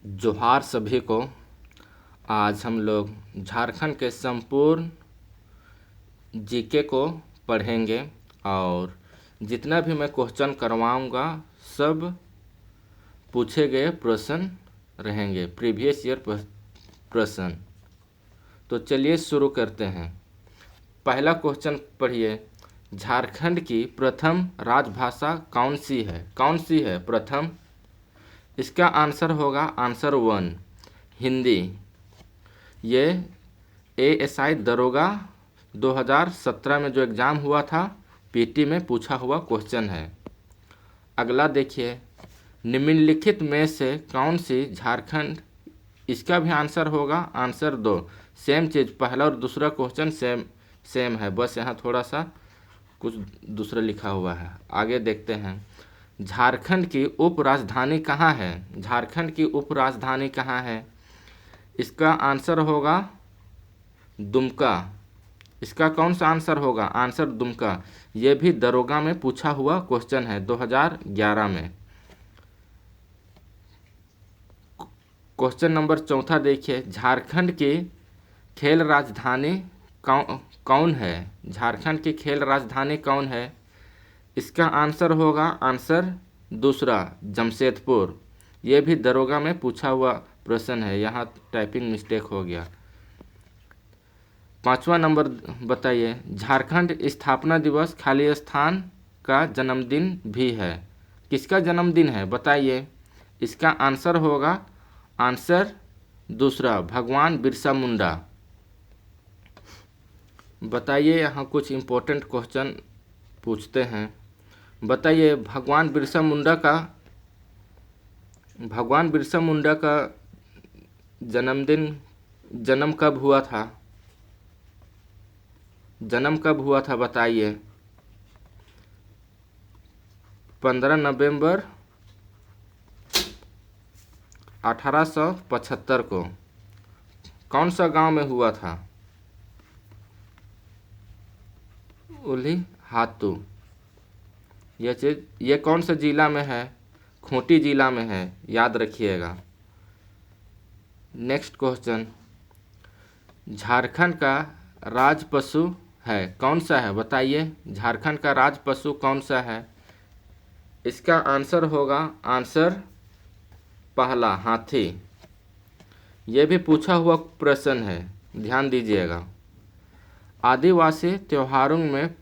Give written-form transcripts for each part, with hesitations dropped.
जोहार सभी को। आज हम लोग झारखंड के संपूर्ण जीके को पढ़ेंगे और जितना भी मैं क्वेश्चन करवाऊंगा सब पूछे गए प्रश्न रहेंगे, प्रीवियस ईयर प्रश्न। तो चलिए शुरू करते हैं। पहला क्वेश्चन पढ़िए, झारखंड की प्रथम राजभाषा कौन सी है? कौन सी है प्रथम? इसका आंसर होगा आंसर 1 हिंदी। ये एएसआई दरोगा 2017 में जो एग्ज़ाम हुआ था पीटी में पूछा हुआ क्वेश्चन है। अगला देखिए, निम्नलिखित में से कौन सी झारखंड, इसका भी आंसर होगा आंसर 2। सेम चीज़, पहला और दूसरा क्वेश्चन सेम है, बस यहाँ थोड़ा सा कुछ दूसरा लिखा हुआ है। आगे देखते हैं, झारखंड की उप राजधानी कहाँ है? झारखंड की उप राजधानी कहाँ है? इसका आंसर होगा दुमका। इसका कौन सा आंसर होगा? आंसर दुमका। ये भी दरोगा में पूछा हुआ क्वेश्चन है 2011 में। क्वेश्चन नंबर 4 देखिए, झारखंड की खेल राजधानी कौन है? झारखंड की खेल राजधानी कौन है? इसका आंसर होगा आंसर दूसरा जमशेदपुर। ये भी दरोगा में पूछा हुआ प्रश्न है, यहाँ टाइपिंग मिस्टेक हो गया। 5वां नंबर बताइए, झारखंड स्थापना दिवस खाली स्थान का जन्मदिन भी है। किसका जन्मदिन है बताइए? इसका आंसर होगा आंसर दूसरा भगवान बिरसा मुंडा। बताइए, यहाँ कुछ इम्पोर्टेंट क्वेश्चन पूछते हैं। बताइए, भगवान बिरसा मुंडा का जन्म कब हुआ था? जन्म कब हुआ था बताइए? 15 नवंबर 1875 को। कौन सा गांव में हुआ था? उली हातू। ये कौन सा जिला में है? खूंटी जिला में है, याद रखिएगा। नेक्स्ट क्वेश्चन, झारखंड का राज पशु है कौन सा है बताइए? झारखंड का राज पशु कौन सा है? इसका आंसर होगा आंसर पहला हाथी। यह भी पूछा हुआ प्रश्न है, ध्यान दीजिएगा। आदिवासी त्योहारों में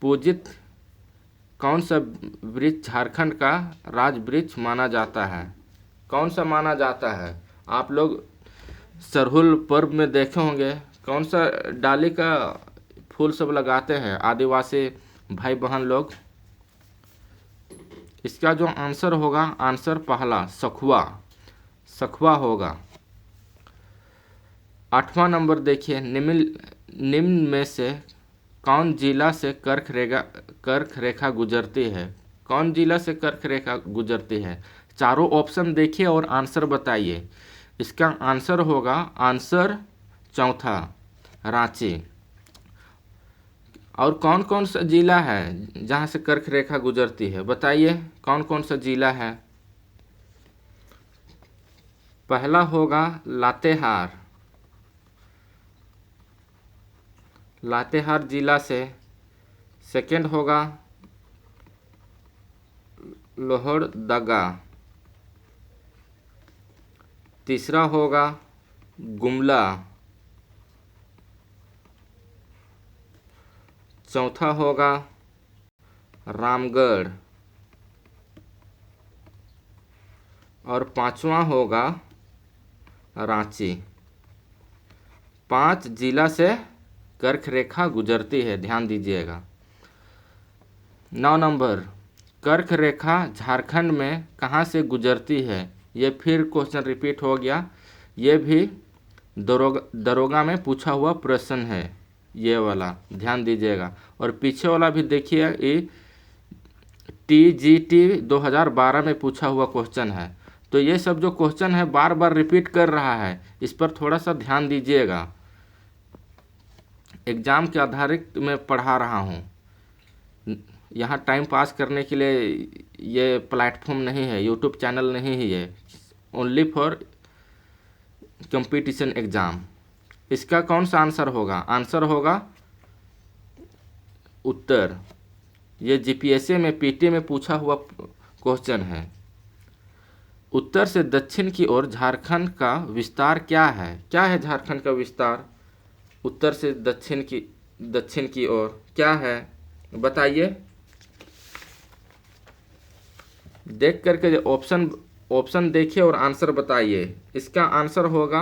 पूजित कौन सा वृक्ष झारखंड का राज वृक्ष माना जाता है? कौन सा माना जाता है? आप लोग सरहुल पर्व में देखे होंगे, कौन सा डाली का फूल सब लगाते हैं आदिवासी भाई बहन लोग। इसका जो आंसर होगा आंसर पहला सखुआ होगा। 8वां नंबर देखिए, निम्न में से कौन जिला से कर्क रेखा गुजरती है? कौन जिला से कर्क रेखा गुजरती है? चारों ऑप्शन देखिए और आंसर बताइए। इसका आंसर होगा आंसर चौथा रांची। और कौन कौन सा जिला है जहाँ से कर्क रेखा गुजरती है बताइए? कौन कौन सा जिला है? पहला होगा लातेहार जिला से। सेकंड होगा लोहरदगा। तीसरा होगा गुमला। चौथा होगा रामगढ़ और 5वां होगा रांची। 5 जिला से कर्क रेखा गुजरती है, ध्यान दीजिएगा। 9 नंबर, कर्क रेखा झारखंड में कहाँ से गुजरती है? ये फिर क्वेश्चन रिपीट हो गया। ये भी दरोगा में पूछा हुआ प्रश्न है, ये वाला ध्यान दीजिएगा। और पीछे वाला भी देखिए, ये TGT 2012 में पूछा हुआ क्वेश्चन है। तो ये सब जो क्वेश्चन है बार बार रिपीट कर रहा है, इस पर थोड़ा सा ध्यान दीजिएगा। एग्ज़ाम के आधारित मैं पढ़ा रहा हूँ, यहाँ टाइम पास करने के लिए ये प्लेटफॉर्म नहीं है, यूट्यूब चैनल नहीं है ये। Only for competition exam. इसका कौन सा आंसर होगा? आंसर होगा उत्तर। ये जीपीएससी में पीटी में पूछा हुआ क्वेश्चन है। उत्तर से दक्षिण की ओर झारखंड का विस्तार क्या है? क्या है झारखंड का विस्तार? उत्तर से दक्षिण की ओर क्या है बताइए। देख करके ऑप्शन देखिए और आंसर बताइए। इसका आंसर होगा,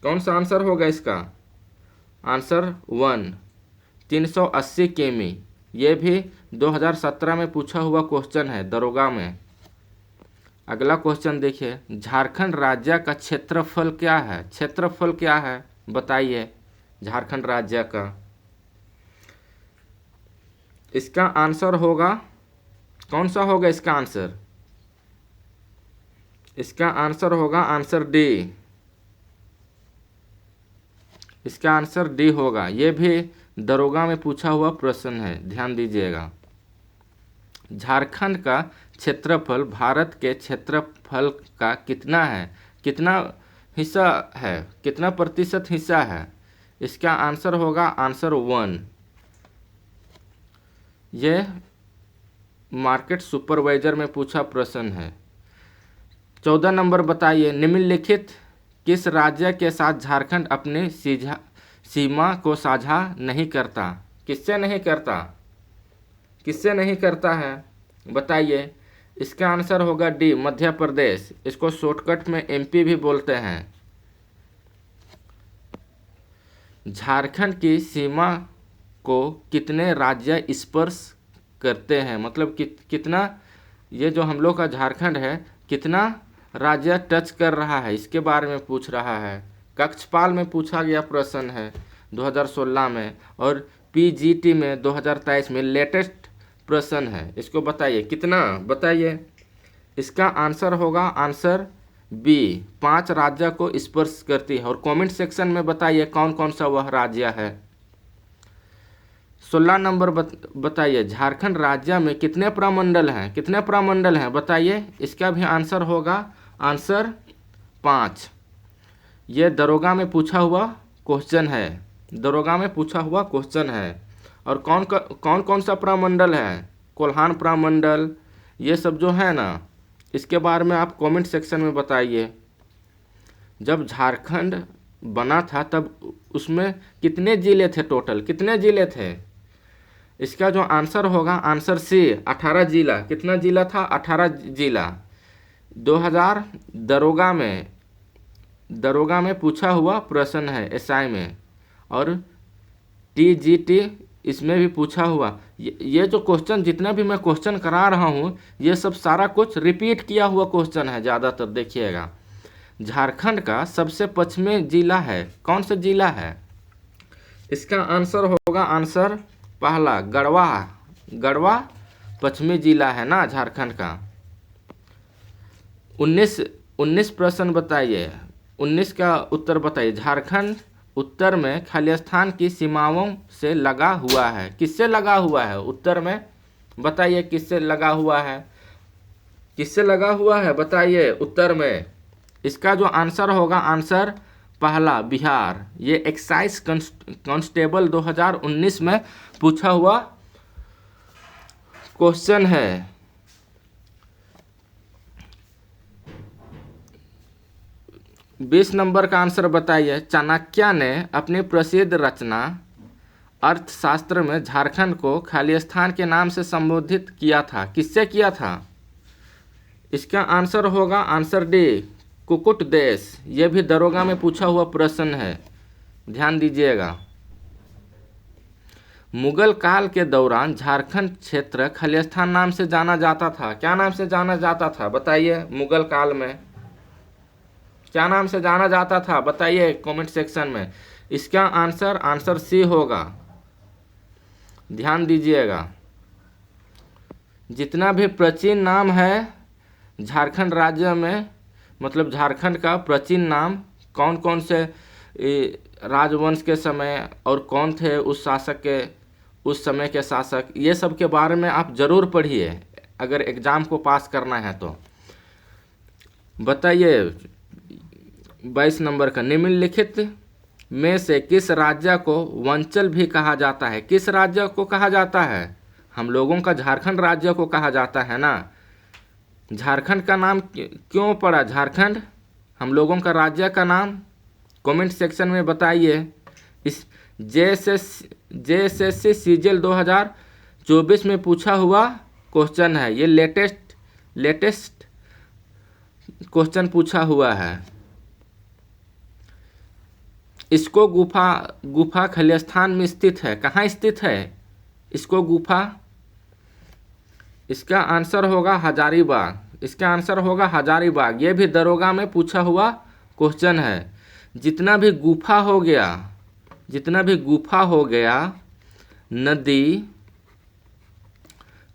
कौन सा आंसर होगा इसका? आंसर 1 380 किमी। ये भी 2017 में पूछा हुआ क्वेश्चन है दरोगा में। अगला क्वेश्चन देखिए, झारखंड राज्य का क्षेत्रफल क्या है? क्षेत्रफल क्या है बताइए झारखंड राज्य का। इसका आंसर होगा, कौन सा होगा इसका आंसर? इसका आंसर होगा आंसर डी। इसका आंसर डी होगा। ये भी दरोगा में पूछा हुआ प्रश्न है, ध्यान दीजिएगा। झारखंड का क्षेत्रफल भारत के क्षेत्रफल का कितना है? कितना हिस्सा है? कितना प्रतिशत हिस्सा है? इसका आंसर होगा आंसर 1। यह मार्केट सुपरवाइजर में पूछा प्रश्न है। 14 नंबर बताइए, निम्नलिखित किस राज्य के साथ झारखंड अपनी सीमा को साझा नहीं करता? किससे नहीं करता? किससे नहीं करता है बताइए। इसका आंसर होगा डी, मध्य प्रदेश। इसको शॉर्टकट में एमपी भी बोलते हैं। झारखंड की सीमा को कितने राज्य स्पर्श करते हैं? मतलब कितना, ये जो हम लोग का झारखंड है कितना राज्य टच कर रहा है, इसके बारे में पूछ रहा है। कक्षपाल में पूछा गया प्रश्न है 2016 में, और पीजीटी में 2023 में लेटेस्ट प्रश्न है। इसको बताइए कितना, बताइए। इसका आंसर होगा आंसर बी, 5 राज्य को स्पर्श करती है। और कमेंट सेक्शन में बताइए कौन कौन सा वह राज्य है। 16 नंबर बताइए, झारखंड राज्य में कितने प्रमंडल हैं? कितने प्रमंडल हैं बताइए। इसका भी आंसर होगा आंसर 5। ये दरोगा में पूछा हुआ क्वेश्चन है। दरोगा में पूछा हुआ क्वेश्चन है। और कौन कौन सा प्रमंडल है? कोल्हान प्रमंडल, ये सब जो है ना, इसके बारे में आप कमेंट सेक्शन में बताइए। जब झारखंड बना था तब उसमें कितने जिले थे? टोटल कितने जिले थे? इसका जो आंसर होगा आंसर सी, 18 जिला। कितना जिला था? 18 जिला। 2000 दरोगा में पूछा हुआ प्रश्न है एसआई में, और टीजीटी इसमें भी पूछा हुआ। ये जो क्वेश्चन, जितना भी मैं क्वेश्चन करा रहा हूँ, ये सब सारा कुछ रिपीट किया हुआ क्वेश्चन है ज़्यादातर। देखिएगा, झारखंड का सबसे पश्चिमी जिला है, कौन सा जिला है? इसका आंसर होगा आंसर पहला, गढ़वा। गढ़वा पश्चिमी जिला है ना झारखंड का। 19 प्रश्न बताइए, 19 का उत्तर बताइए। झारखंड उत्तर में खालिस्तान की सीमाओं से लगा हुआ है। किससे लगा हुआ है? उत्तर में बताइए किससे लगा हुआ है? किससे लगा हुआ है बताइए उत्तर में। इसका जो आंसर होगा आंसर पहला, बिहार। ये एक्साइज कांस्टेबल 2019 में पूछा हुआ क्वेश्चन है। बीस नंबर का आंसर बताइए। चाणक्य ने अपनी प्रसिद्ध रचना अर्थशास्त्र में झारखंड को खालिस्तान के नाम से संबोधित किया था। किससे किया था? इसका आंसर होगा आंसर डी, कुकुट देश। ये भी दरोगा में पूछा हुआ प्रश्न है, ध्यान दीजिएगा। मुगल काल के दौरान झारखंड क्षेत्र खालिस्तान नाम से जाना जाता था। क्या नाम से जाना जाता था बताइए? मुगल काल में क्या नाम से जाना जाता था बताइए कमेंट सेक्शन में। इसका आंसर सी होगा, ध्यान दीजिएगा। जितना भी प्राचीन नाम है झारखंड राज्य में, मतलब झारखंड का प्राचीन नाम कौन कौन से राजवंश के समय और कौन थे उस समय के शासक, ये सब के बारे में आप ज़रूर पढ़िए अगर एग्ज़ाम को पास करना है तो। बताइए 22 नंबर का, निम्नलिखित में से किस राज्य को वंचल भी कहा जाता है? किस राज्य को कहा जाता है? हम लोगों का झारखंड राज्य को कहा जाता है ना। झारखंड का नाम क्यों पड़ा झारखंड हम लोगों का राज्य का नाम? कमेंट सेक्शन में बताइए। इस जेएसएससी सीजीएल 2024 में पूछा हुआ क्वेश्चन है, ये लेटेस्ट क्वेश्चन पूछा हुआ है। इसको गुफा खलिस्तान में स्थित है। कहाँ स्थित है इसको गुफा? इसका आंसर होगा हजारीबाग। इसका आंसर होगा हजारीबाग। ये भी दरोगा में पूछा हुआ क्वेश्चन है। जितना भी गुफा हो गया, नदी,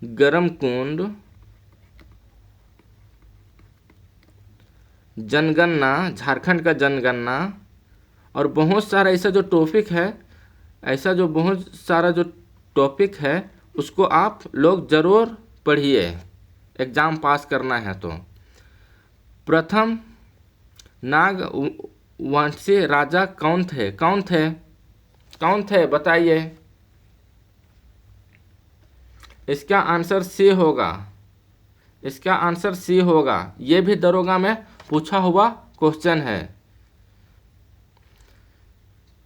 गर्म कुंड, जनगणना, झारखंड का जनगणना और बहुत सारा ऐसा जो टॉपिक है उसको आप लोग जरूर पढ़िए, एग्जाम पास करना है तो। प्रथम नागवंशी राजा कौन थे बताइए। इसका आंसर सी होगा। ये भी दरोगा में पूछा हुआ क्वेश्चन है।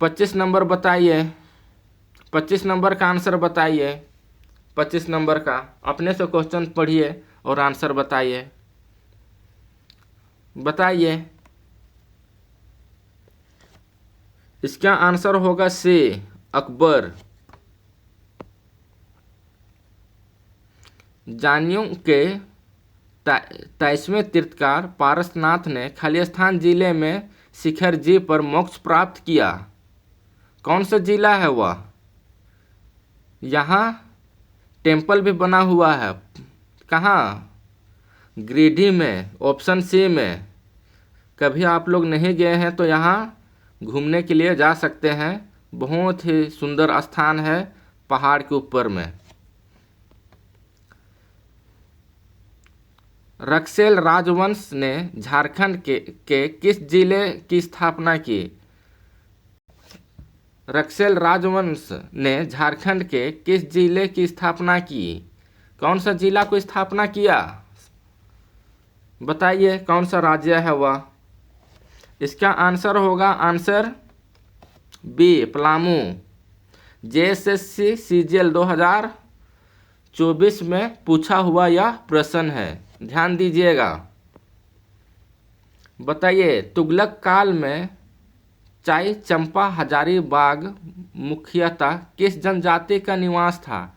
25 नंबर बताइए। 25 नंबर का आंसर बताइए। 25 नंबर का अपने से क्वेश्चन पढ़िए और आंसर बताइए। इसका आंसर होगा सी, अकबर। जानियों के 23वें तीर्थकार पारसनाथ ने खलिस्तान जिले में शिखर जी पर मोक्ष प्राप्त किया। कौन सा जिला है वह? यहाँ टेम्पल भी बना हुआ है। कहाँ? गिरिडीह में, ऑप्शन सी में। कभी आप लोग नहीं गए हैं तो यहाँ घूमने के लिए जा सकते हैं। बहुत ही सुंदर स्थान है पहाड़ के ऊपर में। रक्सेल राजवंश ने झारखंड के किस जिले की स्थापना की? रक्सेल राजवंश ने झारखंड के किस जिले की स्थापना की? कौन सा जिला को स्थापना किया? बताइए कौन सा राज्य है वह? इसका आंसर होगा answer B, Palamu. JSSC CGL 2024 में पूछा हुआ यह प्रश्न है, ध्यान दीजिएगा। बताइए तुगलक काल में चाय चंपा हजारीबाग मुख्यतः किस जनजाति का निवास था?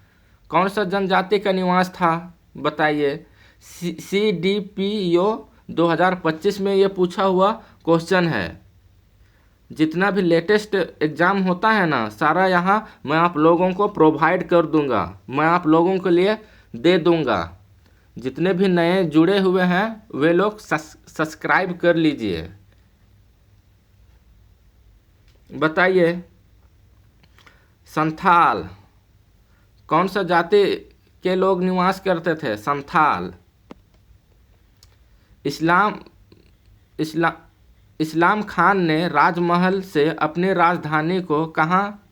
कौन सा जनजाति का निवास था बताइए। CDPO 2025 में ये पूछा हुआ क्वेश्चन है। जितना भी लेटेस्ट एग्ज़ाम होता है ना, सारा यहाँ मैं आप लोगों को प्रोवाइड कर दूंगा, मैं आप लोगों के लिए दे दूंगा। जितने भी नए जुड़े हुए हैं वे लोग सब्सक्राइब कर लीजिए। बताइए संथाल कौन सा जाति के लोग निवास करते थे? संथाल। इस्लाम खान ने राजमहल से अपनी राजधानी को कहाँ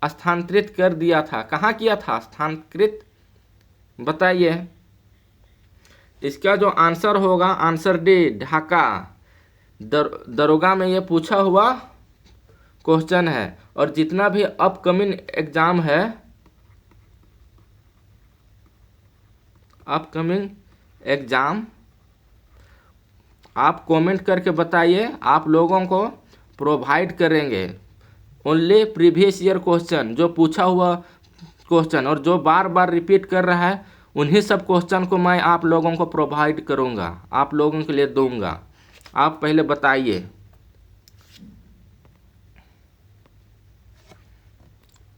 स्थानांतरित कर दिया था? कहाँ किया था स्थानांतरित? बताइए। इसका जो आंसर होगा आंसर डी, ढाका। दरोगा में ये पूछा हुआ क्वेश्चन है। और जितना भी अपकमिंग एग्जाम आप कमेंट करके बताइए, आप लोगों को प्रोवाइड करेंगे। ओनली प्रीवियस ईयर क्वेश्चन, जो पूछा हुआ क्वेश्चन और जो बार बार रिपीट कर रहा है, उन्हीं सब क्वेश्चन को मैं आप लोगों को प्रोवाइड करूंगा, आप लोगों के लिए दूंगा। आप पहले बताइए।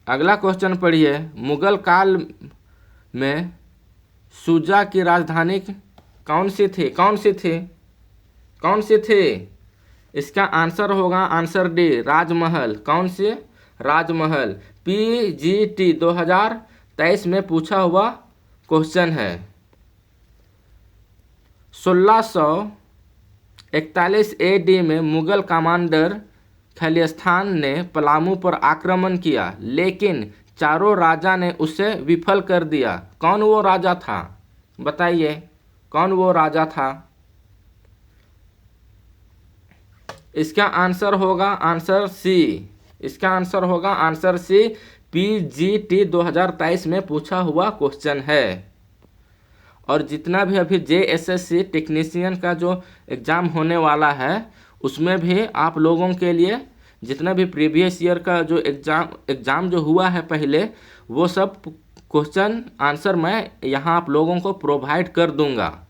अगला क्वेश्चन पढ़िए। मुगल काल में शुजा की राजधानी कौन सी थी? इसका आंसर होगा आंसर डी, राजमहल। कौन सी? राजमहल। PGT 2023 में पूछा हुआ क्वेश्चन है। 41 AD में मुगल कमांडर खलिस्तान ने पलामू पर आक्रमण किया, लेकिन चारों राजा ने उसे विफल कर दिया। कौन वो राजा था? बताइए कौन वो राजा था? इसका आंसर होगा आंसर सी। इसका आंसर होगा आंसर सी। PGT 2023 में पूछा हुआ क्वेश्चन है। और जितना भी अभी JSSC टेक्नीशियन का जो एग्ज़ाम होने वाला है उसमें भी आप लोगों के लिए जितना भी प्रीवियस ईयर का जो एग्ज़ाम जो हुआ है पहले, वो सब क्वेश्चन आंसर मैं यहाँ आप लोगों को प्रोवाइड कर दूंगा।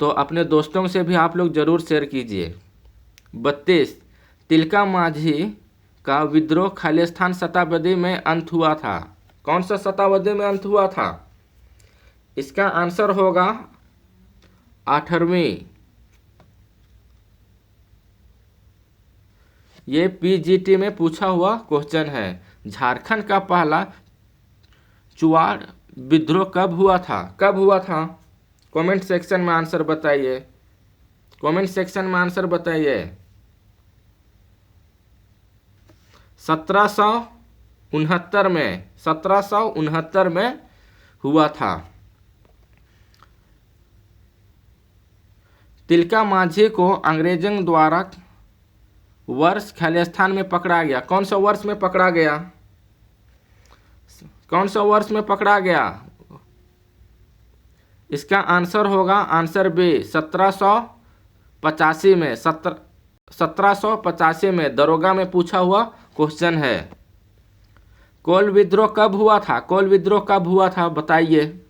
तो अपने दोस्तों से भी आप लोग ज़रूर शेयर कीजिए। 32 तिलका मांझी का विद्रोह खालिस्तान शताब्दी में अंत हुआ था। कौन सा शताब्दी में अंत हुआ था? इसका आंसर होगा 8वीं। ये PGT में पूछा हुआ क्वेश्चन है। झारखंड का पहला चुआड़ विद्रोह कब हुआ था? कब हुआ था? कमेंट सेक्शन में आंसर बताइए। कमेंट सेक्शन में आंसर बताइए। 1769 में। 1769 में हुआ था। तिलका मांझी को अंग्रेजों द्वारा वर्ष खालिस्तान में पकड़ा गया। कौन सा वर्ष में पकड़ा गया? कौन सा वर्ष में पकड़ा गया? इसका आंसर होगा आंसर बी 1785 में। 1785 में दरोगा में पूछा हुआ क्वेश्चन है। कोल विद्रोह कब हुआ था? कोल विद्रोह कब हुआ था बताइए।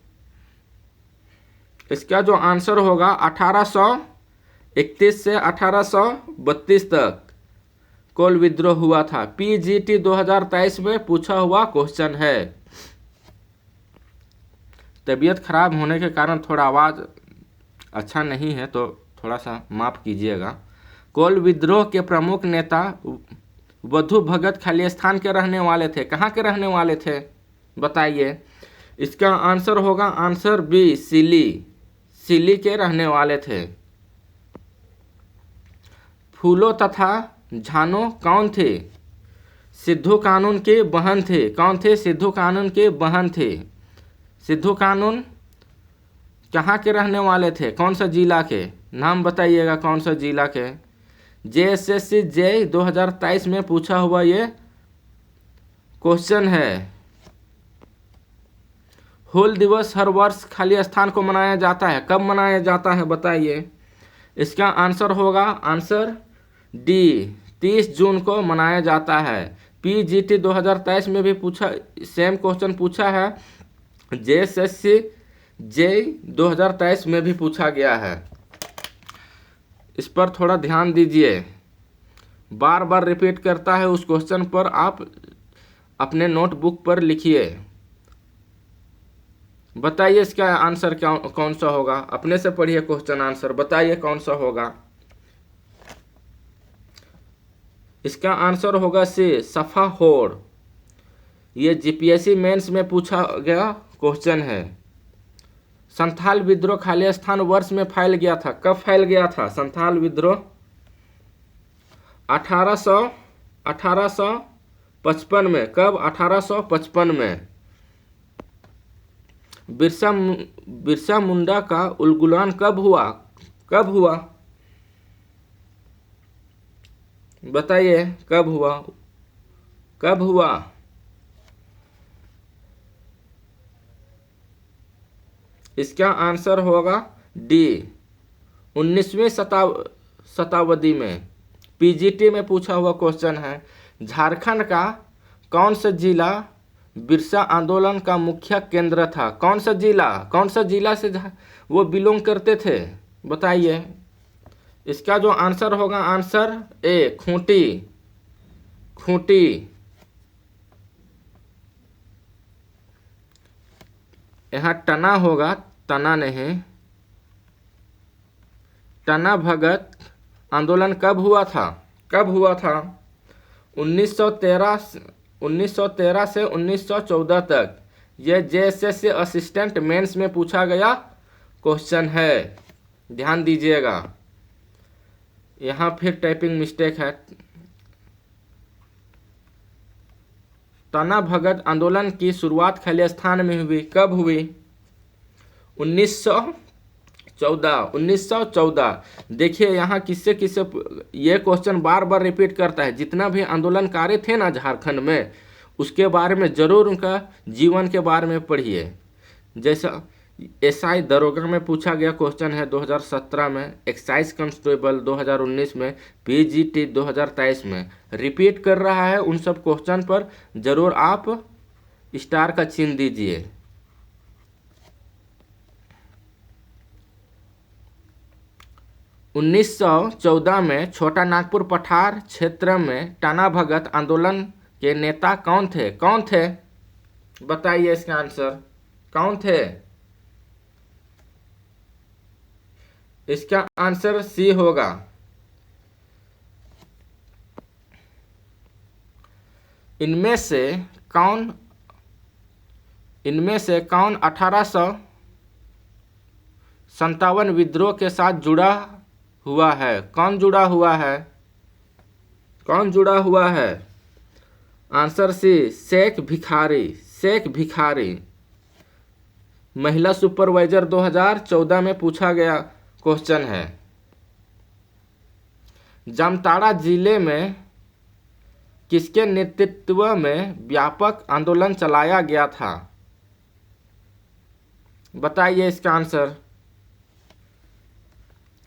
इसका जो आंसर होगा 1831 से 1832 तक कोल विद्रोह हुआ था। PGT 2023 में पूछा हुआ क्वेश्चन है। तबीयत खराब होने के कारण थोड़ा आवाज़ अच्छा नहीं है, तो थोड़ा सा माफ़ कीजिएगा। कोल विद्रोह के प्रमुख नेता वधु भगत खालिस्तान के रहने वाले थे। कहाँ के रहने वाले थे बताइए। इसका आंसर होगा आंसर बी सिली। सिली के रहने वाले थे। फूलो तथा झानो कौन थे? सिद्धू कानून के बहन थे। कौन थे? सिद्धू कानून के बहन थे। सिद्धू कानून कहाँ के रहने वाले थे? कौन सा जिला के? नाम बताइएगा कौन सा जिला के। JSSC 2023 में पूछा हुआ ये क्वेश्चन है। हूल दिवस हर वर्ष खालिस्तान को मनाया जाता है। कब मनाया जाता है बताइए। इसका आंसर होगा आंसर डी 30 जून को मनाया जाता है। PGT 2023 में भी पूछा सेम क्वेश्चन पूछा है। JSSC 2023 में भी पूछा गया है। इस पर थोड़ा ध्यान दीजिए। बार बार रिपीट करता है, उस क्वेश्चन पर आप अपने नोटबुक पर लिखिए। बताइए इसका आंसर क्या कौन सा होगा। अपने से पढ़िए क्वेश्चन आंसर, बताइए कौन सा होगा। इसका आंसर होगा सी सफा होड़। ये GPSC मेंस में पूछा गया क्वेश्चन है। संथाल विद्रोह खालिस्तान वर्ष में फैल गया था। कब फैल गया था संथाल विद्रोह? 1855 में। कब? 1855 में। बिरसा मुंडा का उलगुलान कब हुआ? कब हुआ बताइए। कब हुआ? कब हुआ? इसका आंसर होगा डी 19वीं शताब्दी में। PGT में पूछा हुआ क्वेश्चन है। झारखंड का कौन सा जिला बिरसा आंदोलन का मुख्य केंद्र था? कौन सा जिला? कौन सा जिला से वो बिलोंग करते थे बताइए। इसका जो आंसर होगा आंसर ए खूंटी। खूंटी। यहाँ टना होगा, तना नहीं। टना भगत आंदोलन कब हुआ था? कब हुआ था? 1913 से 1914 तक। यह JSSC असिस्टेंट मेंस में पूछा गया क्वेश्चन है। ध्यान दीजिएगा। यहाँ फिर टाइपिंग मिस्टेक है। तना भगत आंदोलन की शुरुआत खालिस्तान में हुई। कब हुई? 1914। देखिए यहाँ किससे किससे ये क्वेश्चन बार बार रिपीट करता है। जितना भी आंदोलनकारी थे ना झारखंड में, उसके बारे में जरूर उनका जीवन के बारे में पढ़िए। जैसा एसआई दरोगा में पूछा गया क्वेश्चन है 2017 में, एक्साइज कांस्टेबल 2019 में, पीजीटी 2023 में। रिपीट कर रहा है, उन सब क्वेश्चन पर जरूर आप स्टार का चिन्ह दीजिए। उन्नीस 1914 में छोटा नागपुर पठार क्षेत्र में टाना भगत आंदोलन के नेता कौन थे? कौन थे बताइए इसका आंसर, कौन थे? इसका आंसर सी होगा। इनमें से कौन 1857 विद्रोह के साथ जुड़ा हुआ है? कौन जुड़ा हुआ है? कौन जुड़ा हुआ है? Answer C, Sheikh Bhikhari. शेख भिखारी। महिला सुपरवाइजर 2014 में पूछा गया क्वेश्चन है। जामताड़ा जिले में किसके नेतृत्व में व्यापक आंदोलन चलाया गया था? बताइए इसका आंसर।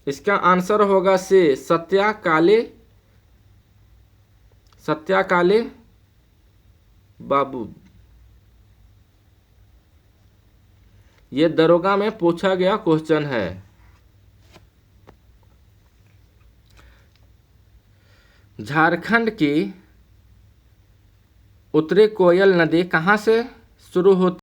इसका आंसर होगा सी, सत्याकाली बाबू। ये दरोगा में पूछा गया क्वेश्चन है। झारखंड की उत्तरी कोयल नदी कहाँ से शुरू होती